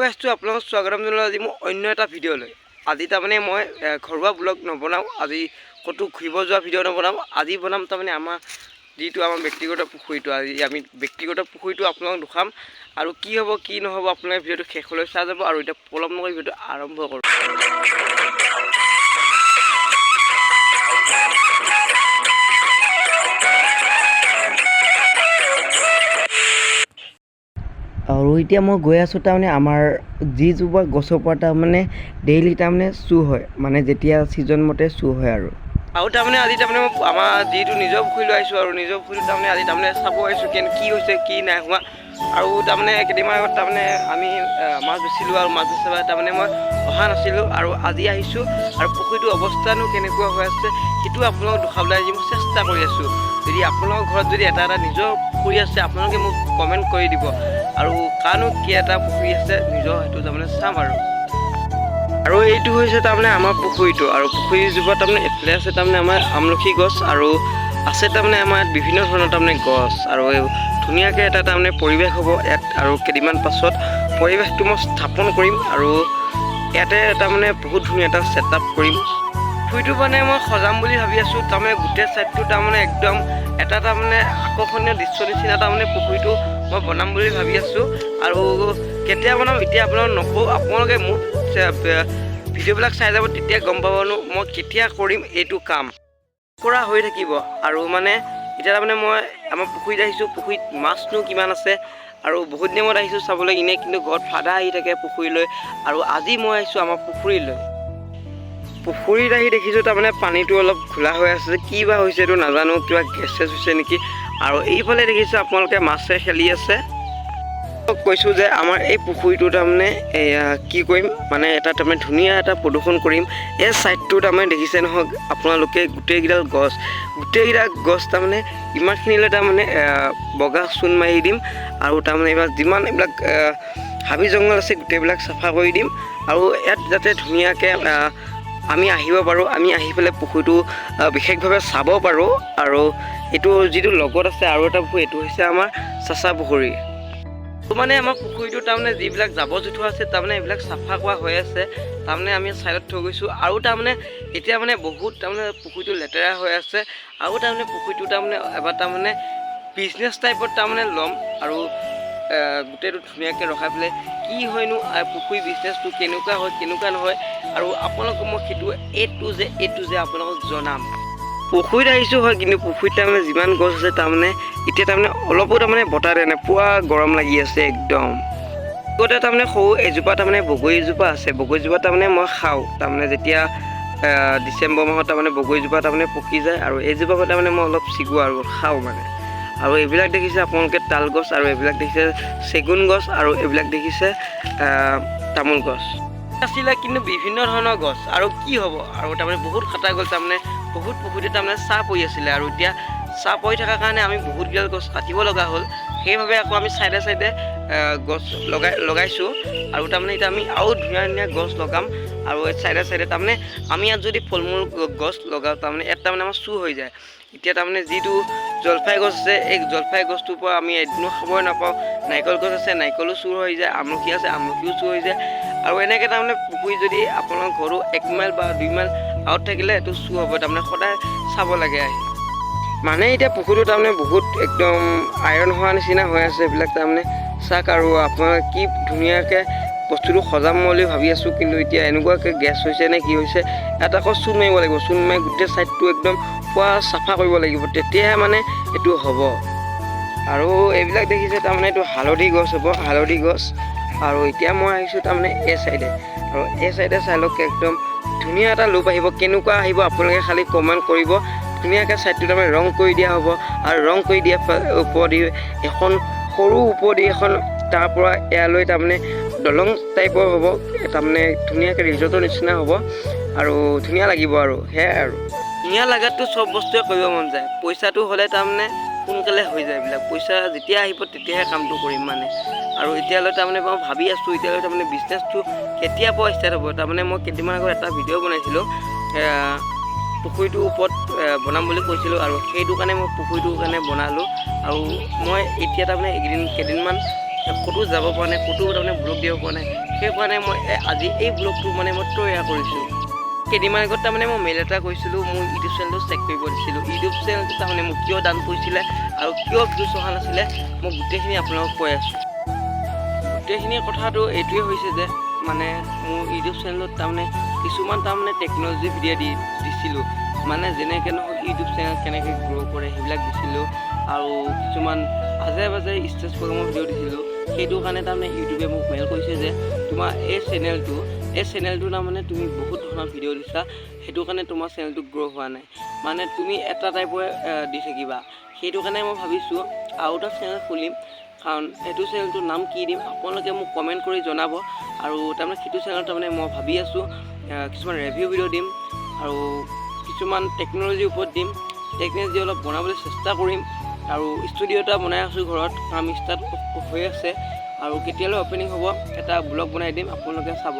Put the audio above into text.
গাইছো আপোনালোকক স্বাগতম জনালোঁ আজি মই অন্য এটা ভিডিঅ'লৈ। আজি তাৰমানে মই ঘৰুৱা ব্লগ নবনাওঁ, আজি ক'তো ঘূৰিব যোৱা ভিডিঅ' নবনাওঁ। আজি বনাম তাৰমানে আমাৰ যিটো আমাৰ ব্যক্তিগত পুখুৰীটো। আজি আমি ব্যক্তিগত পুখুৰীটো আপোনালোকক দেখাম আৰু কি হ'ব কি নহ'ব আপোনালোকে ভিডিঅ'টো শেষলৈ চাই যাব। আৰু এতিয়া পলম নকৰি ভিডিঅ'টো আৰম্ভ কৰোঁ। আৰু এতিয়া মই গৈ আছোঁ তাৰমানে আমাৰ যিজোপা গছৰ পৰা তাৰমানে ডেইলি তাৰমানে চুৰ হয়, মানে যেতিয়া ছিজন মতে চুৰ হয়। আৰু তাৰমানে আজি তাৰমানে মই আমাৰ যিটো নিজৰ পুখুৰী লৈ আহিছোঁ আৰু নিজৰ পুখুৰীটো তাৰমানে আজি তাৰমানে চাব আহিছোঁ কি হৈছে কি নাই হোৱা। আৰু তাৰমানে কেইদিনমান আগত তাৰমানে আমি মাছ বেচিলোঁ আৰু মাছ বেচাৰ তাৰমানে মই অহা নাছিলোঁ আৰু আজি আহিছোঁ আৰু পুখুৰীটোৰ অৱস্থানো কেনেকুৱা হৈ আছে সেইটো আপোনালোকক দেখাবলৈ আজি মই চেষ্টা কৰি আছোঁ। যদি আপোনালোকৰ ঘৰত যদি এটা নিজৰ পুখুৰী আছে আপোনালোকে মোক কমেণ্ট কৰি দিব আৰু কানো কি এটা পুখুৰী আছে নিজৰ সেইটো তাৰমানে চাম। আৰু এইটো হৈছে তাৰমানে আমাৰ পুখুৰীটো আৰু পুখুৰীজোপা তাৰমানে এইফালে আছে তাৰমানে আমাৰ আমলখি গছ আৰু আছে তাৰমানে আমাৰ ইয়াত বিভিন্ন ধৰণৰ তাৰমানে গছ আৰু ধুনীয়াকৈ এটা তাৰমানে পৰিৱেশ হ'ব ইয়াত। আৰু কেইদিনমান পাছত পৰিৱেশটো মই স্থাপন কৰিম আৰু ইয়াতে তাৰমানে বহুত ধুনীয়া এটা ছেটআপ কৰিম। পুখুৰীটো মানে মই সজাম বুলি ভাবি আছোঁ, তাৰমানে গোটেই ছাইডটো তাৰমানে একদম এটা তাৰমানে আকৰ্ষণীয় দৃশ্য নিচিনা তাৰমানে পুখুৰীটো মই বনাম বুলি ভাবি আছোঁ। আৰু কেতিয়া বনাম এতিয়া আপোনালোকক নকওঁ, আপোনালোকে মোক ভিডিঅ'বিলাক চাই যাব, তেতিয়া গম পাবনো মই কেতিয়া কৰিম এইটো কাম কৰা হৈ থাকিব। আৰু মানে এতিয়া তাৰমানে মই আমাৰ পুখুৰীত আহিছোঁ, পুখুৰীত মাছনো কিমান আছে আৰু বহুত দিনত আহিছোঁ চাবলৈ কিনে, কিন্তু ঘৰত ফাদা আহি থাকে পুখুৰীলৈ। আৰু আজি মই আহিছোঁ আমাৰ পুখুৰীলৈ। পুখুৰীত আহি দেখিছোঁ তাৰমানে পানীটো অলপ খোলা হৈ আছে, কি বা হৈছে এইটো নাজানো, কিবা গেছ চেছ হৈছে নেকি। আৰু এইফালে দেখিছোঁ আপোনালোকে মাছে খেলি আছে। কৈছোঁ যে আমাৰ এই পুখুৰীটো তাৰমানে কি কৰিম, মানে এটা তাৰমানে ধুনীয়া এটা প্ৰদূষণ কৰিম। এই ছাইডটো তাৰমানে দেখিছে নহয় আপোনালোকে, গোটেইকেইডাল গছ তাৰমানে ইমানখিনিলৈ তাৰমানে বগা চূণ মাৰি দিম। আৰু তাৰমানে এইবিলাক যিমান এইবিলাক হাবি জংঘল আছে গোটেইবিলাক চাফা কৰি দিম। আৰু ইয়াত যাতে ধুনীয়াকৈ আমি আহিব পাৰোঁ, আমি আহি পেলাই পুখুৰীটো বিশেষভাৱে চাব পাৰোঁ। আৰু এইটো যিটো লগত আছে আৰু এটা পুখুৰী, এইটো হৈছে আমাৰ চাচা পুখুৰী। মানে আমাৰ পুখুৰীটো তাৰমানে যিবিলাক জাবৰ জোঁথৰ আছে তাৰমানে এইবিলাক চাফা কৰা হৈ আছে, তাৰমানে আমি ছাইডত থৈ গৈছোঁ। আৰু তাৰমানে এতিয়া মানে বহুত তাৰমানে পুখুৰীটো লেতেৰা হৈ আছে। আৰু তাৰমানে পুখুৰীটো তাৰমানে এবাৰ তাৰমানে বিজনেছ টাইপত তাৰমানে ল'ম আৰু গোটেইটো ধুনীয়াকৈ ৰখাই পেলাই কি হয়নো পুখুৰী বিজনেছটো কেনেকুৱা হয় কেনেকুৱা নহয়, আৰু আপোনালোকক মই সেইটো এ টু জেড আপোনালোকক জনাম। পুখুৰীত আহিছোঁ হয়, কিন্তু পুখুৰীত তাৰমানে যিমান গছ আছে তাৰমানে এতিয়া তাৰমানে অলপো তাৰমানে বতাহ দিয়া নাই, পুৰা গৰম লাগি আছে একদম। আগতে তাৰমানে সৰু এজোপা তাৰমানে বগৰীজোপা আছে, বগৰীজোপা তাৰমানে মই খাওঁ তাৰমানে যেতিয়া ডিচেম্বৰ মাহত তাৰমানে বগৰীজোপা তাৰমানে পকি যায়। আৰু এইজোপা তাৰমানে মই অলপ ছিগোঁ আৰু খাওঁ মানে। আৰু এইবিলাক দেখিছে আপোনালোকে তাল গছ, আৰু এইবিলাক দেখিছে চেগুন গছ, আৰু এইবিলাক দেখিছে তামোল গছ আছিলে, কিন্তু বিভিন্ন ধৰণৰ গছ। আৰু কি হ'ব, আৰু তাৰমানে বহুত কটা গ'ল, তাৰমানে বহুত পুখুৰীতে তাৰমানে ছাঁ পৰি আছিলে। আৰু এতিয়া ছাঁ পৰি থকাৰ কাৰণে আমি বহুতকেইডাল গছ কাটিব লগা হ'ল। সেইবাবে আকৌ আমি চাইডে গছ লগাইছোঁ। আৰু তাৰমানে এতিয়া আমি আৰু ধুনীয়া ধুনীয়া গছ লগাম। আৰু এই চাইডে তাৰমানে আমি ইয়াত যদি ফল মূল গছ লগাওঁ তাৰমানে ইয়াত তাৰমানে আমাৰ চুৰ হৈ যায়। এতিয়া তাৰমানে যিটো জলফাই গছ আছে, এই জলফাই গছটোৰ পৰা আমি এদিনো খাবই নাপাওঁ। নাৰিকল গছ আছে, নাৰিকলো চুৰ হৈ যায়। আমলখি আছে, আমলখিও চুৰ হৈ যায়। আৰু এনেকৈ তাৰমানে পুখুৰী যদি আপোনাৰ ঘৰো 1 মাইল বা 2 মাইল আউট থাকিলে এইটো চুৰ হ'ব, তাৰমানে সদায় চাব লাগে আহি। মানে এতিয়া পুখুৰীটো তাৰমানে বহুত একদম আইৰণ হোৱা নিচিনা হৈ আছে এইবিলাক তাৰমানে চাক। আৰু আপোনাৰ কি ধুনীয়াকৈ বস্তুটো সজাম বুলি ভাবি আছোঁ, কিন্তু এতিয়া এনেকুৱাকৈ গেছ হৈছে নে কি হৈছে, ইয়াত আকৌ চূণ মাৰিব লাগিব। চূণ মাৰি গোটেই ছাইডটো একদম পুৰা চাফা কৰিব লাগিব, তেতিয়াহে মানে এইটো হ'ব। আৰু এইবিলাক দেখিছে তাৰমানে এইটো হালধি গছ হ'ব, হালধি গছ। আৰু এতিয়া মই আহিছোঁ তাৰমানে এই চাইডে, আৰু এই চাইডে চাই লওক একদম ধুনীয়া এটা লুক আহিব। কেনেকুৱা আহিব আপোনালোকে খালি কমেণ্ট কৰিব। ধুনীয়াকৈ ছাইডটো তাৰমানে ৰং কৰি দিয়া হ'ব, আৰু ৰং কৰি দিয়া ওপৰেদি এখন সৰু ওপৰেদি এখন তাৰ পৰা ইয়ালৈ তাৰমানে দলং টাইপৰ হ'ব, তাৰমানে ধুনীয়াকৈ ৰিজৰ্টৰ নিচিনা হ'ব আৰু ধুনীয়া লাগিব। আৰু সেয়াই আৰু ধুনীয়া লগাতো চব বস্তুৱে কৰিব মন যায়, পইচাটো হ'লে তাৰমানে সোনকালে হৈ যায় এইবিলাক। পইচা যেতিয়া আহিব তেতিয়াহে কামটো কৰিম মানে। আৰু এতিয়ালৈ তাৰমানে মই ভাবি আছোঁ এতিয়ালৈ তাৰমানে বিজনেছটো কেতিয়াৰ পৰা ষ্টাৰ্ট হ'ব। তাৰমানে মই কেইদিনমান আগত এটা ভিডিঅ' বনাইছিলোঁ, পুখুৰীটোৰ ওপৰত বনাম বুলি কৈছিলোঁ, আৰু সেইটো কাৰণে মই পুখুৰীটোৰ কাৰণে বনালোঁ। আৰু মই এতিয়া তাৰমানে কেইদিনমান ক'তো যাব পৰা নাই, ক'তো তাৰমানে ব্লগ দিব পৰা নাই। সেইকাৰণে মই আজি এই ব্লগটো মানে মই তৈয়াৰ কৰিছোঁ। কেইদিনমান আগত তাৰমানে মই মেইল এটা কৰিছিলোঁ, মোৰ ইউটিউব চেনেলটো চেক কৰিব দিছিলোঁ। ইউটিউব চেনেলটো তাৰমানে মোক কিয় দান কৰিছিলে আৰু কিয় ভিউজ অহা নাছিলে, মই গোটেইখিনি আপোনালোকক কৈ আছোঁ। গোটেইখিনি কথাটো এইটোৱে হৈছে যে মানে মোৰ ইউটিউব চেনেলত তাৰমানে কিছুমান তাৰমানে টেকন'লজি ভিডিঅ' দিছিলোঁ, মানে যেনেকৈ নহওক ইউটিউব চেনেল কেনেকৈ গ্ৰ' কৰে সেইবিলাক দিছিলোঁ, আৰু কিছুমান আজে বাজে ষ্টেজ প্ৰগ্ৰামৰ ভিডিঅ' দিছিলোঁ। সেইটো কাৰণে তাৰমানে ইউটিউবে মোক মেইল কৰিছে যে তোমাৰ এই চেনেলটো তাৰমানে তুমি বহুত ধৰণৰ ভিডিঅ' দিছা, সেইটো কাৰণে তোমাৰ চেনেলটো গ্ৰ' হোৱা নাই, মানে তুমি এটা টাইপৰে দি থাকিবা। সেইটো কাৰণে মই ভাবিছোঁ আৰু এটা চেনেল খুলিম, কাৰণ সেইটো চেনেলটোৰ নাম কি দিম আপোনালোকে মোক কমেণ্ট কৰি জনাব। আৰু তাৰমানে সেইটো চেনেলত তাৰমানে মই ভাবি আছোঁ কিছুমান ৰিভিউ ভিডিঅ' দিম আৰু কিছুমান টেকন'লজিৰ ওপৰত দিম, টেকন'লজি অলপ বনাবলৈ চেষ্টা কৰিম। আৰু ষ্টুডিঅ' এটা বনাই আছোঁ ঘৰত, কাম ষ্টাৰ্ট হৈ আছে, আৰু কেতিয়ালৈ অ'পেনিং হ'ব এটা ব্লগ বনাই দিম, আপোনালোকে চাব।